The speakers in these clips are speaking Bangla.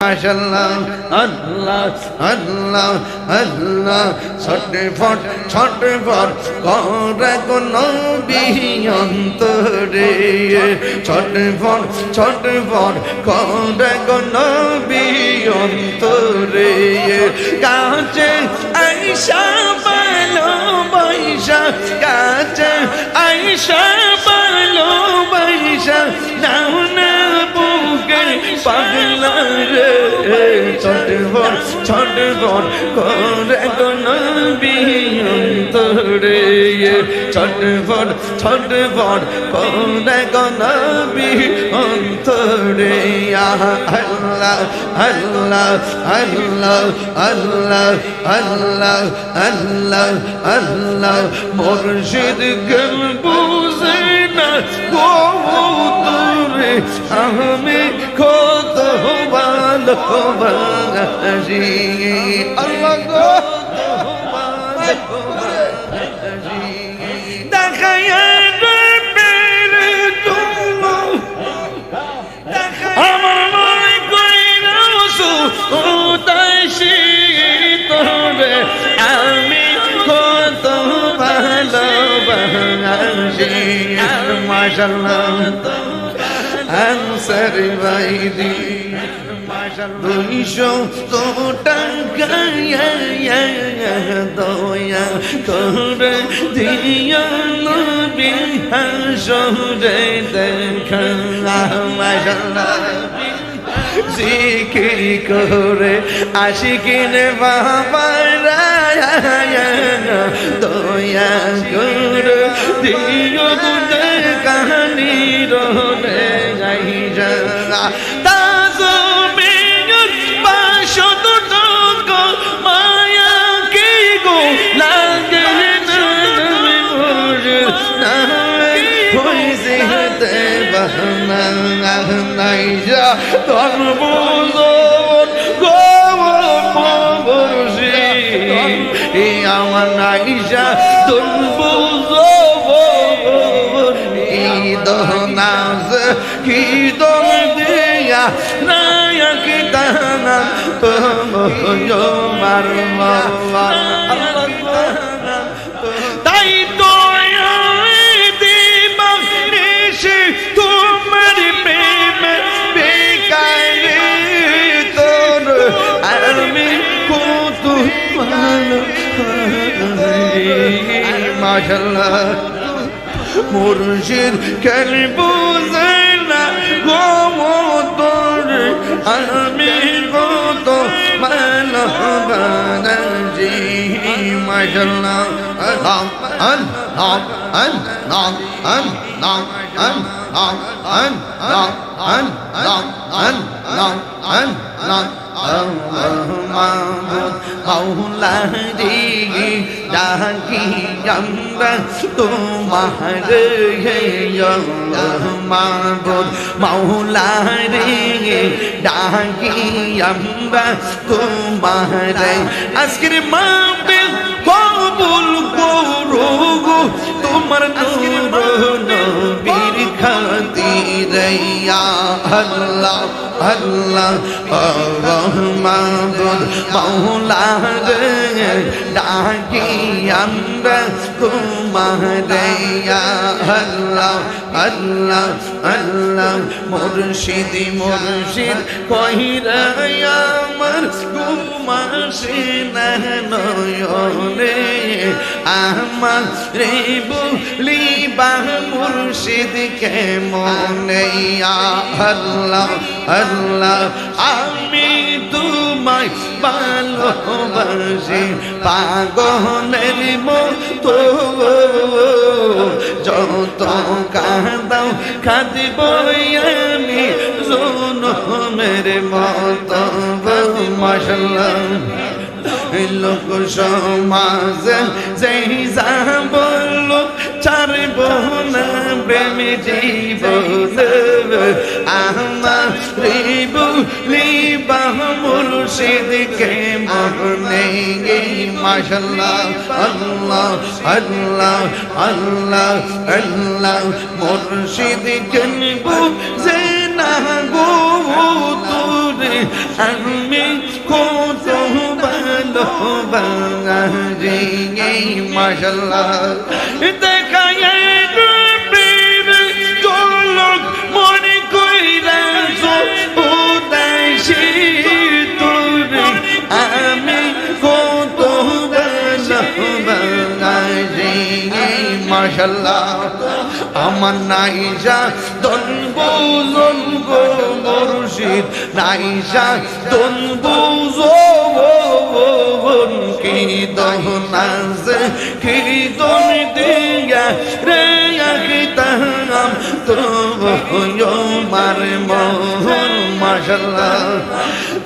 মাশাআল্লাহ আল্লাহ আল্লাহ আল্লাহ ছটফট ছটফট করে গো নবী অন্তরে ছটফট ছটফট করে গো নবী অন্তরে কাছে আয়েশা ভালোবাসা কাছে আয়েশা ভালোবাসা নাও না বুকে পাগলা রে ছটফট ছটফট করে গো নবী অন্তরে ছটফট ছটফট করে গো নবী অন্তরে আল্লাহ আল্লাহ আল্লাহ আল্লাহ আল্লাহ আল্লাহ আল্লাহ মুর্শিদ গল বুঝে না গো তোরে আমি কত ভালোবাসি আল্লাহ গো দেখায়া আমার মনে কইরা উদাসী তোরে আমি কত ভালোবাসি মাশাআল্লাহ আনসারি বাইদি দুইশো টাকা দয়া করে দিও নবী হাসরে দেখা মাশাআল্লাহ জিকির করে আশিকিন বাবারা দয়া করে দিও গুণের কাহিনী রোনে যাই যা তাজমিয়ত বাসত গো মায়া কি গো লাগে না হইছে হতে বাহানা নাই যা তোর বুঝন গো মুর্শি আমার নাইজা তোর বুঝন দহনাজ কি দম দিয়া নায়ক দানা তোমার তাই তো দিবানিশি তোমার প্রেম বেকার তোর আমি কত ভালো মাশাআল্লাহ মুর্শিদ কেন বুঝে না গো তোর আমি কত ভালোবাসি মাশাআল্লাহ আল্লাহ আল্লাহ আল্লাহ আল্লাহ আল্লাহ আল্লাহ আল্লাহ আল্লাহ আল্লাহ মৌলা রে ডাকি আমরা তোমার মাবুদ মৌলা রে ডাকি আমরা তোমার আজকের মাহফিল কবুল করো গো তোমার নূর নবীর খাতিরে ইয়া আল্লাহ আল্লাহ মাবুদ মৌলা রে ডাকি আমরা তোমার ইয়া আল্লাহ আল্লাহ আল্লাহ মুর্শিদ মুর্শিদ কহিরা আমার ঘুমাসে না নয়নে আমার রে বলিবা মুর্শিদ কেমনে ইয়া আল্লাহ আল্লাহ আমি তোমায় ভালোবাসি পাগলের মতো যত কাঁদাও কাঁদিব আমি জনমের মতো মাশাআল্লাহ লোক সমাজে যেই যা বলল ছাড়ব না প্রেম জীবন আমার বলিবা মুর্শিদ কে মনে মাশাআল্লাহ আল্লাহ আল্লাহ আল্লাহ আল্লাহ মুর্শিদ কে বুঝে না গো তোরে আমি কত ভালোবাসি মাশাআল্লাহ দেখায় প্রেম চলক মনে কইরা উদাসী তোরে আমি কত ভালোবাসি মাশাআল্লাহ আমার নাইজা দন বুঝন গো মুর্শিদ নাইজা দন বুঝন কি দহনাজ কি দন দিয়া রে আখিতাম তো মার মোহন মাশাআল্লাহ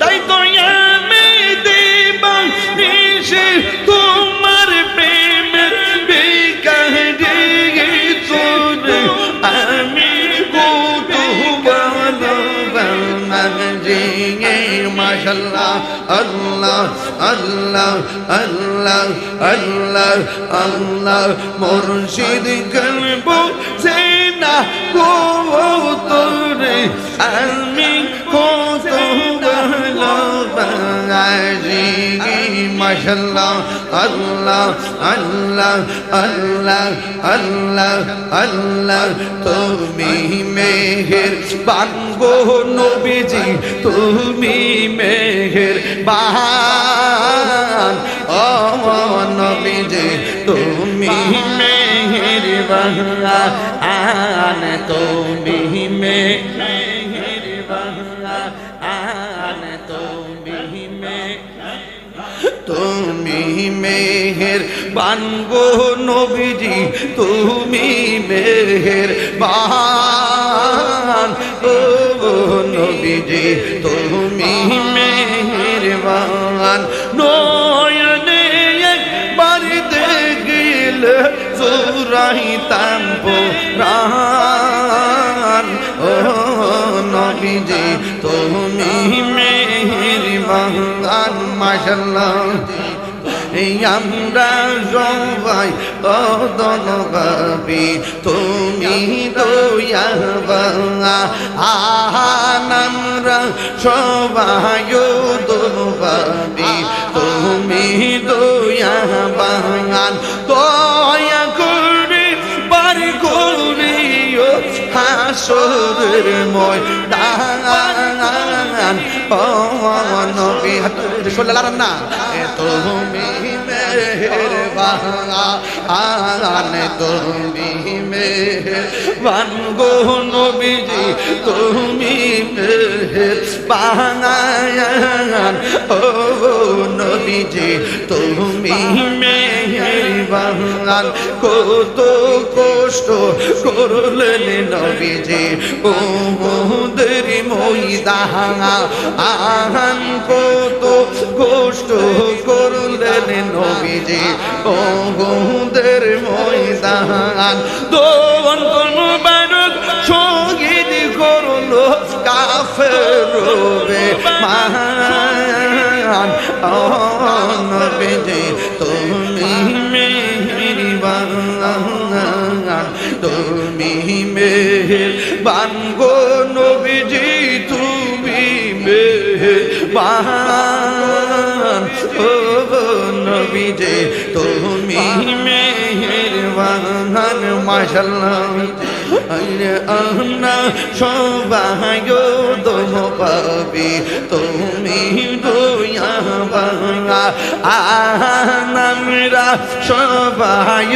তাই তো আমি দেবা নিশে তোমার প্রেম বিকারে আমি কত ভালোবাসি মাশাআল্লাহ আল্লাহ আল্লাহ আল্লাহ আল্লাহ আল্লাহ মুর্শিদ কলব সেনা গো তোরে আমি কত ভালোবাসি মাশাআল্লাহ আল্লাহ আল্লাহ আল্লাহ আল্লাহ আল্লাহ তুমি মেহেরবান গো নবীজি তুমি মেহেরবান ও নবীজি তুমি মেহেরবান তুমি মেহেরবান তুমি মেহেরবান গো নবীজি তুমি মেহেরবান ও নবীজি তুমি মেহেরবান নয়নে একবার দেখিলে জুরাইতাম প্রাণ ও নবীজি তুমি মেহেরবান মাশাআল্লাহ আমরা সবাই অদন ভাবি তুমি দয়াবান আমরা সবাই অদন ভাবি তুমি দয়াবান দয়া করে বার করিও হাসরের ময়দান ও নবী হাতে সোলা না তুমি মেহেরবান তুমি মেহেরবান গো নবীজি তুমি মেহেরবান ও নবীজি তুমি মেহেরবান কত কষ্ট করলেন নবীজি ও মোদের ময়দান কত কষ্ট করলেন নবীজি ও মোদের ময়দান দোন কোন বারক শহীদ করলো কাফের মান ও নবীজি তুমি মেহেরবান তুমি মেহেরবান গো নবীজি তুমি মেহেরবান ও নবীজি তুমি মেহেরবান মাশাআল্লাহ আমরা সবাই দম পাবি তুমি দয়াবান আমরা সবাই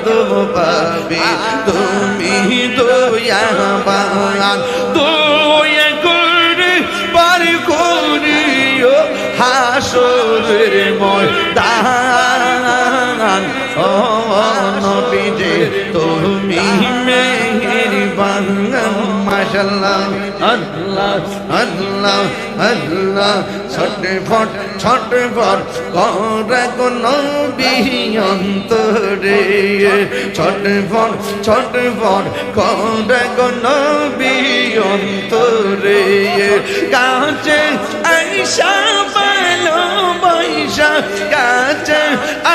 দম পাবি তুমি দয়াবান দয়া করে পার করিও হাসরের ময়দান ও নবীজি তুমি মেহেরবান মাশাআল্লাহ আল্লাহ আল্লাহ আল্লাহ ছটফট ছটফট করে গো নবী অন্তরে ছটফট ছটফট করে গো নবী অন্তরে কাছে আইসা ভালোবাসা কাছে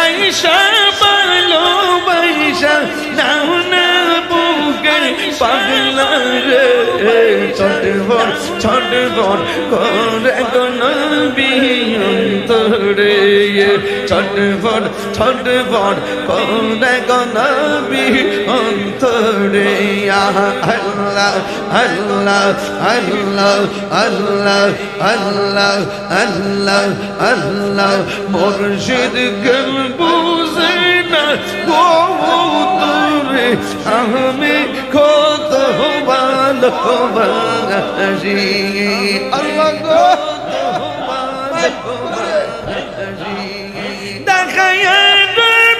আইসা ভালোবাসা নাও না বুকে পাগলা রে ছটফট ছটফট করে গো নবী অন্তরে ছটফট ছটফট করে গো নবী অন্তরে আল্লাহ আল্লাহ আল্লাহ আল্লাহ আল্লাহ আল্লাহ আল্লাহ মুর্শিদ গল বুঝে না গো তোরে আমি কত ভালোবাসি আল্লাহ গো দেখায়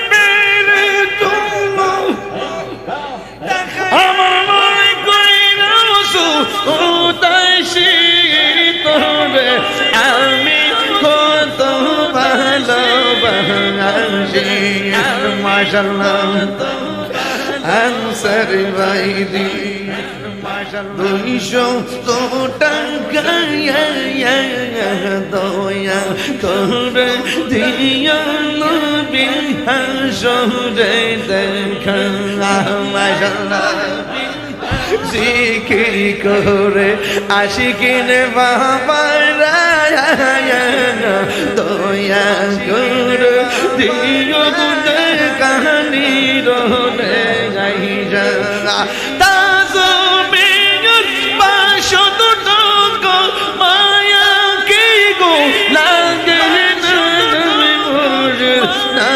পেরে তুমি আমার মনে কইরা উদাসী তোরে আমি কত ভালোবাসি মাশাআল্লাহ আনসার বাইদি দুইশো টাকা দয়া করে দিও নবী হাসরে দেখা মাশাআল্লাহ জিকির করে আশিকিন বাবারা দয়া করে দিও কাহানি রোনে গাইরা তাজমিয়ত বাসত গো মায়া কি গো লাগে না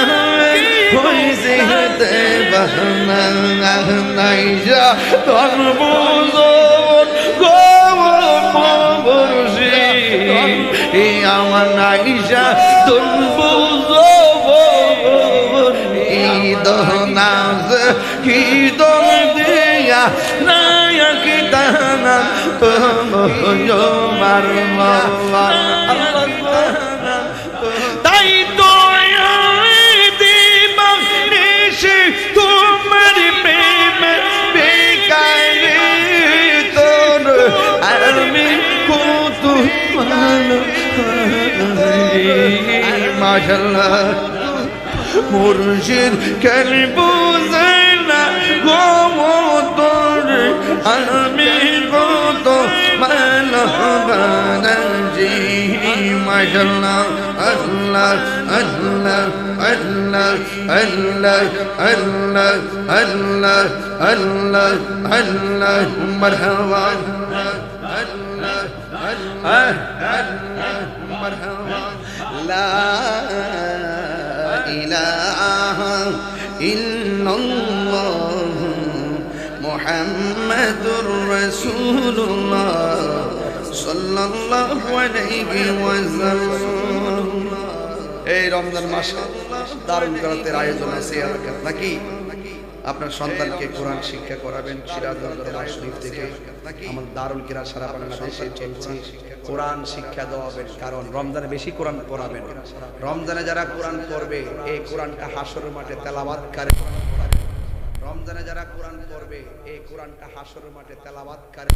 হইছে তে বাহানা নাইজা তরবুজর গো বরসি আমার নাইজা তরবুজর দহনাজ কি দম দিয়া নায়ক দানা তোমার মাওয়া তাই তো দিবানিশি তোমার প্রেম বেকারে তোর আমি কত ভালো মাশাআল্লাহ মুর্শিদ কেন বুঝে না গো তোর আমি কত ভালোবাসি মাশাআল্লাহ আল্লাহ আল্লাহ আল্লাহ আল্লাহ আল্লাহ আল্লাহ আল্লাহ আল্লাহ মারহাবা আল্লাহ আল্লাহ মারহাবা লা ইলাহা ইল্লাল্লাহ মুহাম্মাদুর রাসূলুল্লাহ সাল্লাল্লাহু আলাইহি ওয়াসাল্লাম। এই রমজান মাসে দারুল কেরাতের আয়োজন আছে এলাকায় নাকি? আপনার সন্তানকে কোরআন শিক্ষা করাবেন সিরাজগঞ্জ দরবার শরীফ থেকে। আমার দারুল কেরাত সারা বাংলাদেশে চলছে, কোরআন শিক্ষা দেওয়াবেন। কারণ রমজানে বেশি কোরআন পড়াবেন। রমজানে যারা কোরআন পড়বে এই কোরআনটা হাসরের মাঠে তেলাওয়াত করে। রমজানে যারা কোরআন পড়বে এই কোরআনটা হাসরের মাঠে তেলাওয়াত করে।